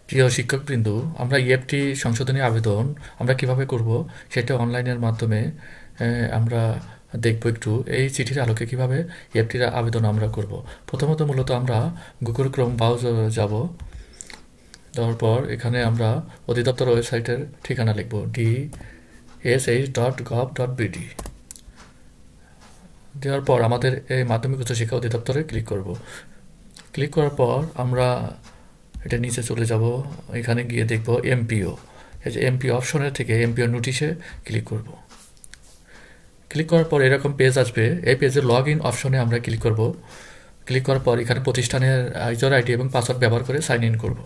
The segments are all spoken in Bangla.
প্রিয় শিক্ষকবৃন্দ, আমরা ইএফটি সংশোধনী আবেদন আমরা কিভাবে করব সেটা অনলাইনের মাধ্যমে আমরা দেখব একটু। এই চিঠির আলোকে কিভাবে ইএফটির আবেদন আমরা করব। প্রথমত মূলত আমরা গুগল ক্রোম ব্রাউজারে যাব। তারপর এখানে আমরা অধিদপ্তর ওয়েবসাইটের ঠিকানা লিখব dsh.gov.bd। দেওয়ার পর আমাদের এই মাধ্যমিক উচ্চশিক্ষা অধিদপ্তরে ক্লিক করব। ক্লিক করার পর আমরা এটা নিচে চলে যাব। এখানে গিয়ে দেখব এমপিও। এই যে এমপিও অপশনের থেকে এমপিও নোটিশে ক্লিক করব। ক্লিক করার পর এরকম পেজ আসবে। এই পেজে লগ ইন অপশনে আমরা ক্লিক করব। ক্লিক করার পর এখানে প্রতিষ্ঠানের ইউজার আইডি এবং পাসওয়ার্ড ব্যবহার করে সাইন ইন করব।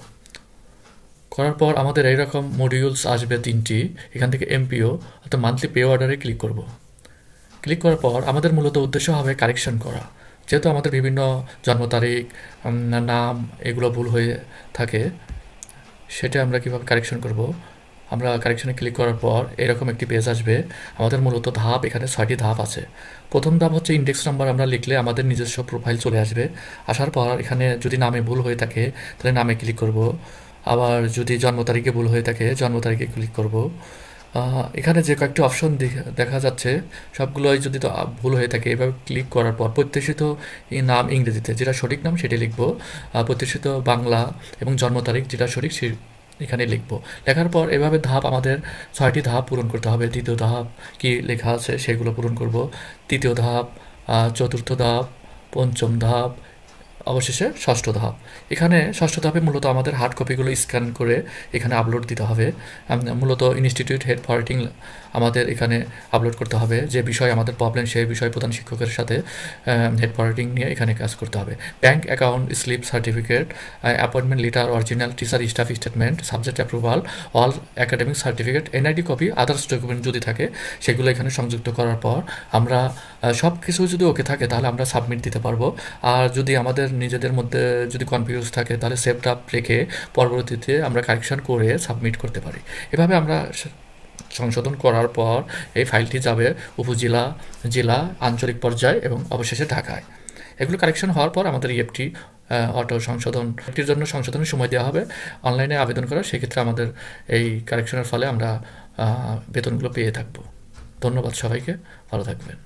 করার পর আমাদের এইরকম মডিউলস আসবে 3টি। এখান থেকে এমপিও অর্থাৎ মান্থলি পে অর্ডারে ক্লিক করব। ক্লিক করার পর আমাদের মূলত উদ্দেশ্য হবে কারেকশন করা। যেহেতু আমাদের বিভিন্ন জন্ম তারিখ, নাম এগুলো ভুল হয়ে থাকে, সেটা আমরা কীভাবে কারেকশন করব। আমরা কারেকশনে ক্লিক করার পর এরকম একটি পেজ আসবে। আমাদের মূলত ধাপ, এখানে 6টি ধাপ আছে। প্রথম ধাপ হচ্ছে ইন্ডেক্স নাম্বার আমরা লিখলে আমাদের নিজস্ব প্রোফাইল চলে আসবে। আসার পর এখানে যদি নামে ভুল হয়ে থাকে তাহলে নামে ক্লিক করব। আবার যদি জন্ম তারিখে ভুল হয়ে থাকে জন্ম তারিখে ক্লিক করব। এখানে যে কয়েকটি অপশন দেখা যাচ্ছে সবগুলোই যদি ভুল হয়ে থাকে এভাবে ক্লিক করার পর প্রত্যাশিত নাম ইংরেজিতে যেটা সঠিক নাম সেটি লিখব, প্রত্যাশিত বাংলা এবং জন্ম তারিখ যেটা সঠিক এখানে লিখব। লেখার পর এভাবে ধাপ আমাদের 6টি ধাপ পূরণ করতে হবে। দ্বিতীয় ধাপ কি লেখা আছে সেগুলো পূরণ করব। তৃতীয় ধাপ, চতুর্থ ধাপ, পঞ্চম ধাপ, অবশেষে ষষ্ঠ ধাপ। এখানে ষষ্ঠ ধাপে মূলত আমাদের হার্ড কপিগুলো স্ক্যান করে এখানে আপলোড দিতে হবে। মূলত ইনস্টিটিউট হেড ফরওয়ার্ডিং আমাদের এখানে আপলোড করতে হবে। যে বিষয় আমাদের প্রবলেম সেই বিষয় প্রধান শিক্ষকের সাথে হেড ফরওয়ার্ডিং নিয়ে এখানে কাজ করতে হবে। Bank account slip certificate, appointment letter, original teacher staff statement, subject approval, all academic certificate, NID copy, others document যদি থাকে সেগুলো এখানে সংযুক্ত করার পর আমরা সব কিছু যদি ওকে থাকে তাহলে আমরা সাবমিট দিতে পারবো। আর যদি আমাদের নিজেদের মধ্যে যদি কনফিউজ থাকে তাহলে সেভ ড্রাফট রেখে পরবর্তীতে আমরা কারেকশন করে সাবমিট করতে পারি। এভাবে আমরা সংশোধন করার পর এই ফাইলটি যাবে উপজেলা, জেলা, আঞ্চলিক পর্যায়ে এবং অবশেষে ঢাকায়। এগুলো কারেকশন হওয়ার পর আমাদের ইএফটি অটো সংশোধনটির জন্য সংশোধনের সময় দেওয়া হবে অনলাইনে আবেদন করা। সেক্ষেত্রে আমাদের এই কারেকশনের ফলে আমরা বেতনগুলো পেয়ে থাকব। ধন্যবাদ সবাইকে, ভালো থাকবেন।